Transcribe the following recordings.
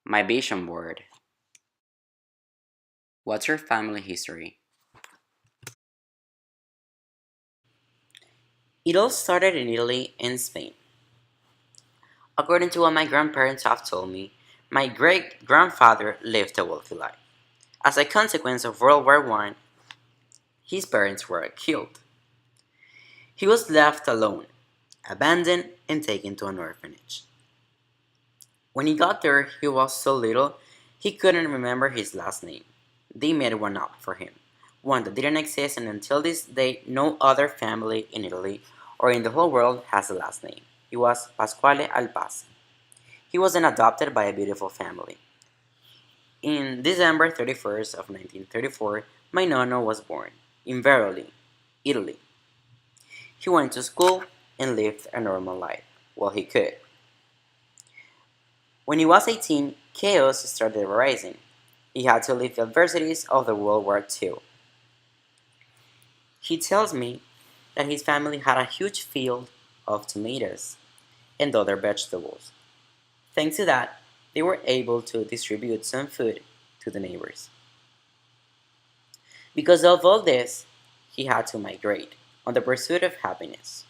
My Vision Board. What's your family history? It all started in Italy and Spain. According to what my grandparents have told me, my great grandfather lived a wealthy life. As a consequence of World War I, his parents were killed. He was left alone, abandoned, and taken to an orphanage. When he got there, he was so little he couldn't remember his last name. They made one up for him, one that didn't exist, and until this day, no other family in Italy or in the whole world has the last name. He was Pasquale Alpasi. He was then adopted by a beautiful family. In December 31st of 1934, my nonno was born in Veroli, Italy. He went to school and lived a normal life while he could. When he was 18, chaos started rising. He had to leave the adversities of the World War II. He tells me that his family had a huge field of tomatoes and other vegetables. Thanks to that, they were able to distribute some food to the neighbors. Because of all this, he had to migrate on the pursuit of happiness.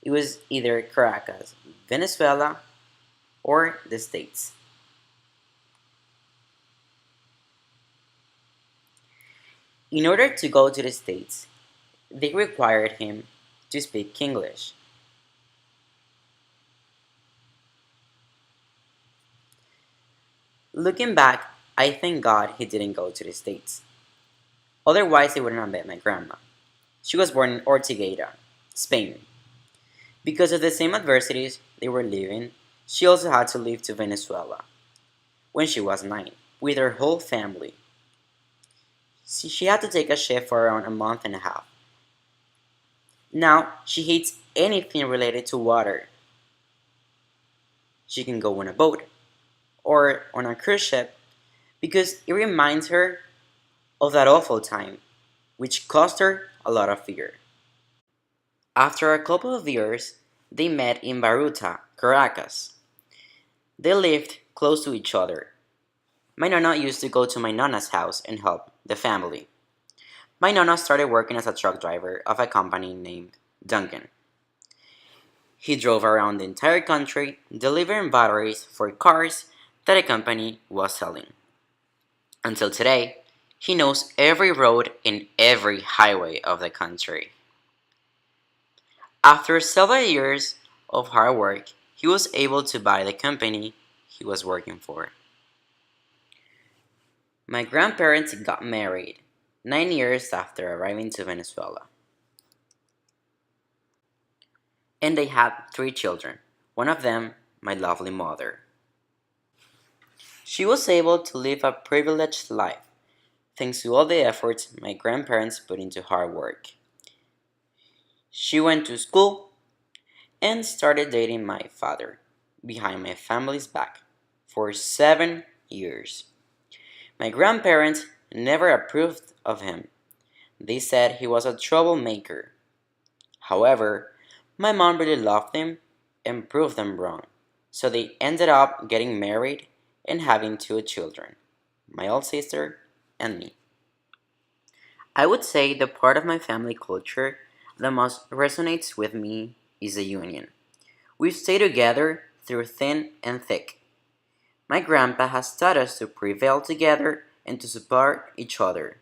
It was either Caracas, Venezuela, or the States. In order to go to the States, they required him to speak English. Looking back, I thank God he didn't go to the States. Otherwise, he wouldn't have met my grandma. She was born in Ortigueira, Spain. Because of the same adversities they were living, she also had to leave to Venezuela when she was 9 with her whole family. She had to take a shift for around a month and a half. Now, she hates anything related to water. She can go on a boat or on a cruise ship because it reminds her of that awful time, which caused her a lot of fear. After a couple of years, they met in Baruta, Caracas. They lived close to each other. My nonna used to go to my nonna's house and help the family. My nonna started working as a truck driver of a company named Duncan. He drove around the entire country delivering batteries for cars that a company was selling. Until today, he knows every road and every highway of the country. After several years of hard work, he was able to buy the company he was working for. My grandparents got married 9 years after arriving to Venezuela, and they had 3 children, one of them, my lovely mother. She was able to live a privileged life thanks to all the efforts my grandparents put into hard work. She went to school and started dating my father behind my family's back for 7 years. My grandparents never approved of him. They said he was a troublemaker. However, my mom really loved him and proved them wrong. So they ended up getting married and having 2 children, my old sister and me. I would say the part of my family culture that most resonates with me is the union. We stay together through thin and thick. My grandpa has taught us to prevail together and to support each other.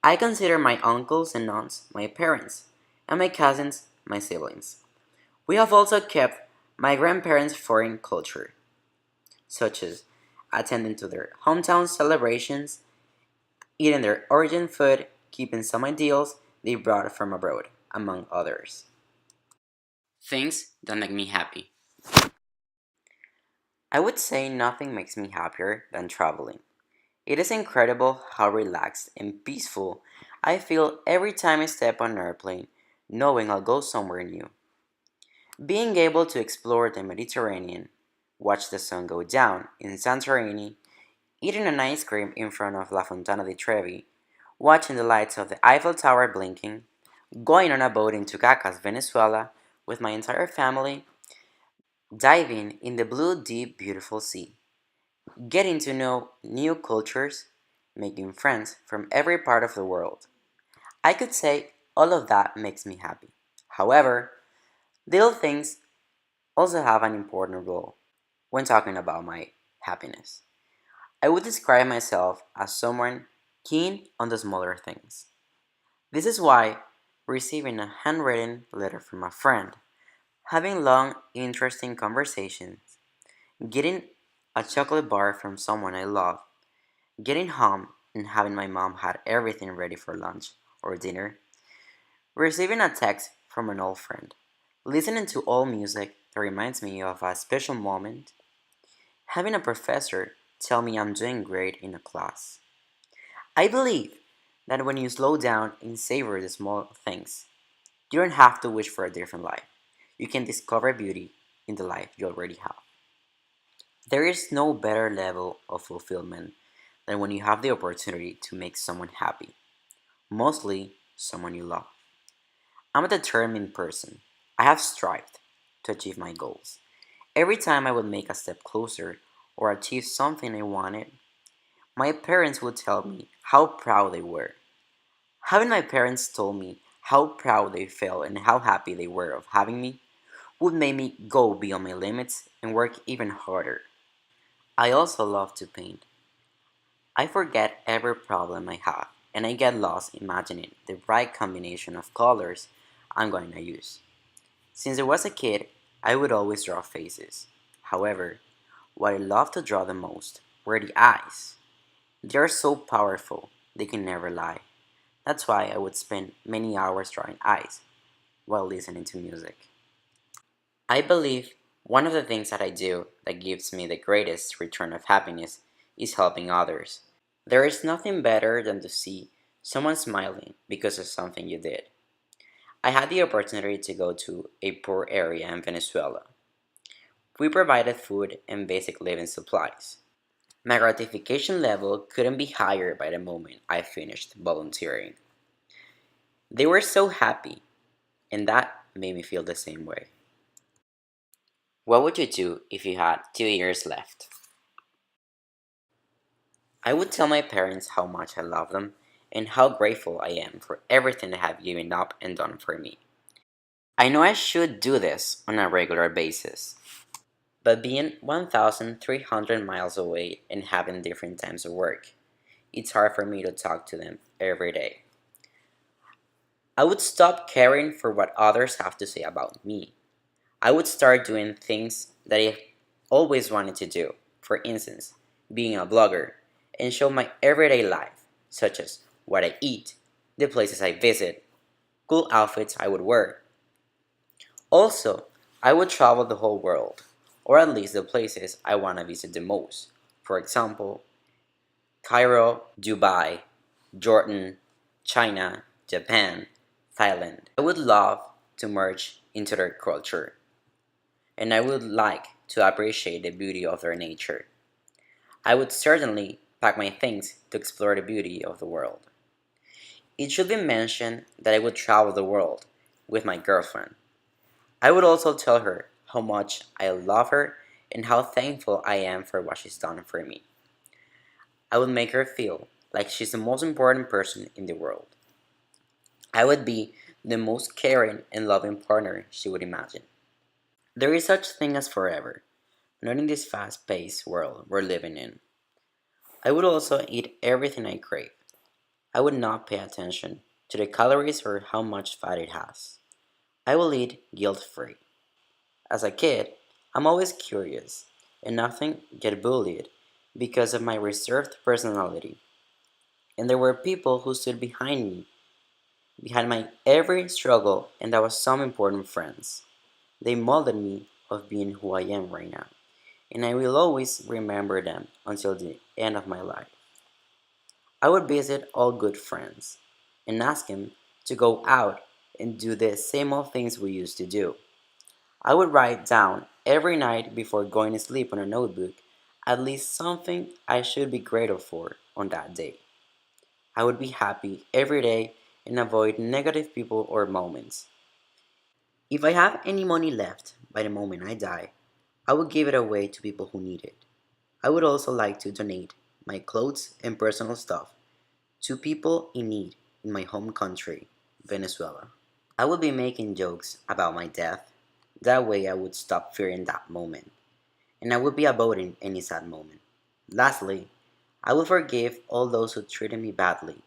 I consider my uncles and aunts my parents, and my cousins my siblings. We have also kept my grandparents' foreign culture, such as attending to their hometown celebrations, eating their origin food, keeping some ideals they brought from abroad, among others. Things that make me happy. I would say nothing makes me happier than traveling. It is incredible how relaxed and peaceful I feel every time I step on an airplane, knowing I'll go somewhere new. Being able to explore the Mediterranean, watch the sun go down in Santorini, eating an ice cream in front of La Fontana di Trevi, watching the lights of the Eiffel Tower blinking, going on a boat into Caracas, Venezuela, with my entire family, diving in the blue, deep, beautiful sea, getting to know new cultures, making friends from every part of the world. I could say all of that makes me happy. However, little things also have an important role when talking about my happiness. I would describe myself as someone keen on the smaller things. This is why receiving a handwritten letter from a friend, having long, interesting conversations, getting a chocolate bar from someone I love, getting home and having my mom had everything ready for lunch or dinner, receiving a text from an old friend, listening to old music that reminds me of a special moment, having a professor tell me I'm doing great in a class. I believe that when you slow down and savor the small things, you don't have to wish for a different life. You can discover beauty in the life you already have. There is no better level of fulfillment than when you have the opportunity to make someone happy, mostly someone you love. I'm a determined person. I have strived to achieve my goals. Every time I would make a step closer or achieve something I wanted, my parents would tell me how proud they were. Having my parents told me how proud they felt and how happy they were of having me would make me go beyond my limits and work even harder. I also love to paint. I forget every problem I have and I get lost imagining the right combination of colors I'm going to use. Since I was a kid, I would always draw faces. However, what I loved to draw the most were the eyes. They are so powerful, they can never lie. That's why I would spend many hours drawing eyes while listening to music. I believe one of the things that I do that gives me the greatest return of happiness is helping others. There is nothing better than to see someone smiling because of something you did. I had the opportunity to go to a poor area in Venezuela. We provided food and basic living supplies. My gratification level couldn't be higher by the moment I finished volunteering. They were so happy, and that made me feel the same way. What would you do if you had 2 years left? I would tell my parents how much I love them and how grateful I am for everything they have given up and done for me. I know I should do this on a regular basis, but being 1,300 miles away and having different times of work, it's hard for me to talk to them every day. I would stop caring for what others have to say about me. I would start doing things that I always wanted to do. For instance, being a blogger and show my everyday life, such as what I eat, the places I visit, cool outfits I would wear. Also, I would travel the whole world, or at least the places I want to visit the most. For example, Cairo, Dubai, Jordan, China, Japan, Thailand. I would love to merge into their culture, and I would like to appreciate the beauty of their nature. I would certainly pack my things to explore the beauty of the world. It should be mentioned that I would travel the world with my girlfriend. I would also tell her how much I love her and how thankful I am for what she's done for me. I would make her feel like she's the most important person in the world. I would be the most caring and loving partner she would imagine. There is such thing as forever, not in this fast-paced world we're living in. I would also eat everything I crave. I would not pay attention to the calories or how much fat it has. I will eat guilt-free. As a kid, I'm always curious and often get bullied because of my reserved personality. And there were people who stood behind me, behind my every struggle, and that was some important friends. They molded me of being who I am right now, and I will always remember them until the end of my life. I would visit all good friends and ask them to go out and do the same old things we used to do. I would write down every night before going to sleep on a notebook at least something I should be grateful for on that day. I would be happy every day and avoid negative people or moments. If I have any money left by the moment I die, I would give it away to people who need it. I would also like to donate my clothes and personal stuff to people in need in my home country, Venezuela. I would be making jokes about my death. That way I would stop fearing that moment, and I would be avoiding any sad moment. Lastly, I will forgive all those who treated me badly.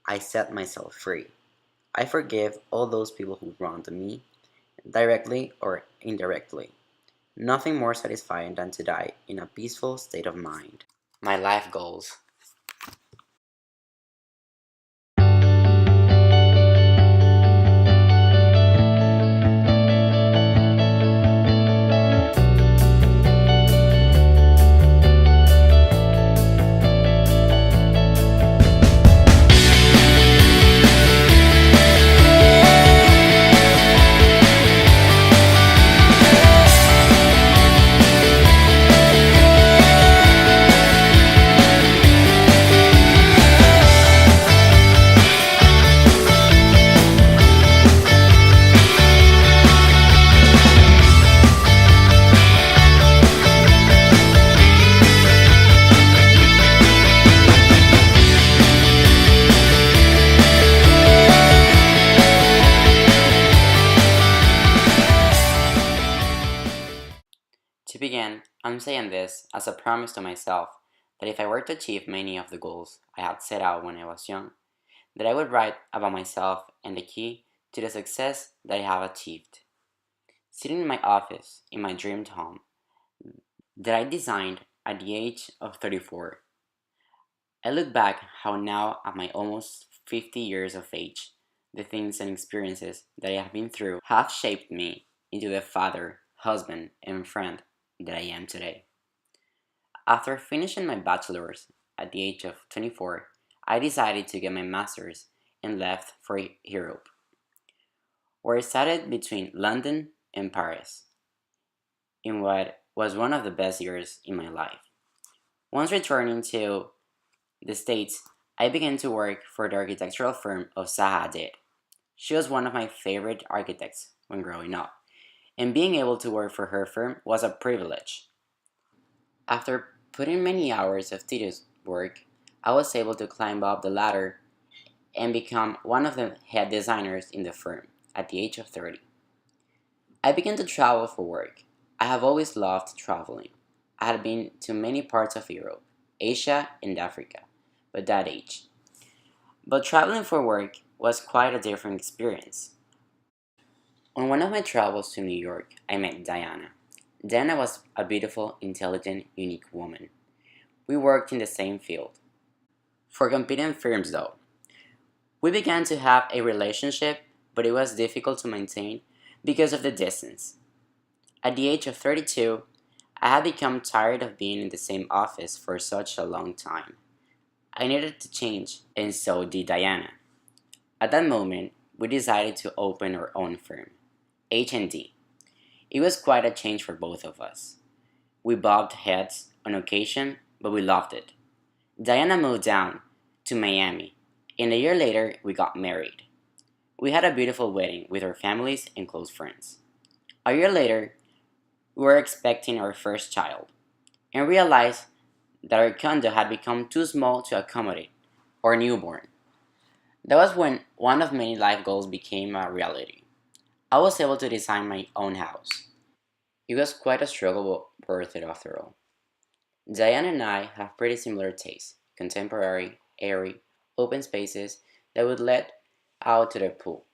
I set myself free. I forgive all those people who wronged me, directly or indirectly. Nothing more satisfying than to die in a peaceful state of mind. My life goals. To begin, I'm saying this as a promise to myself that if I were to achieve many of the goals I had set out when I was young, that I would write about myself and the key to the success that I have achieved. Sitting in my office in my dreamed home that I designed at the age of 34, I look back how now at my almost 50 years of age, the things and experiences that I have been through have shaped me into the father, husband, and friend that I am today. After finishing my bachelor's at the age of 24, I decided to get my master's and left for Europe, where I studied between London and Paris, in what was one of the best years in my life. Once returning to the States, I began to work for the architectural firm of Zaha Hadid. She was one of my favorite architects when growing up, and being able to work for her firm was a privilege. After putting many hours of tedious work, I was able to climb up the ladder and become one of the head designers in the firm at the age of 30. I began to travel for work. I have always loved traveling. I had been to many parts of Europe, Asia, and Africa by that age. But traveling for work was quite a different experience. On one of my travels to New York, I met Diana. Diana was a beautiful, intelligent, unique woman. We worked in the same field. For competing firms, though, we began to have a relationship, but it was difficult to maintain because of the distance. At the age of 32, I had become tired of being in the same office for such a long time. I needed to change, and so did Diana. At that moment, we decided to open our own firm, H&D. It was quite a change for both of us. We bobbed heads on occasion, but we loved it. Diana moved down to Miami, and a year later, we got married. We had a beautiful wedding with our families and close friends. A year later, we were expecting our first child and realized that our condo had become too small to accommodate our newborn. That was when one of many life goals became a reality. I was able to design my own house. It was quite a struggle, but worth it after all. Diane and I have pretty similar tastes: contemporary, airy, open spaces that would let out to the pool.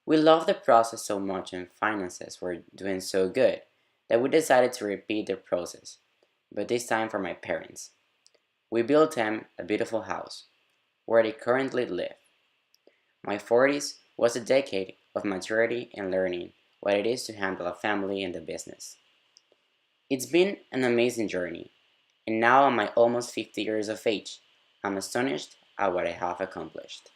We loved the process so much and finances were doing so good that we decided to repeat the process, but this time for my parents. We built them a beautiful house where they currently live. My 40s was a decade of maturity and learning what it is to handle a family and a business. It's been an amazing journey, and now at my almost 50 years of age, I'm astonished at what I have accomplished.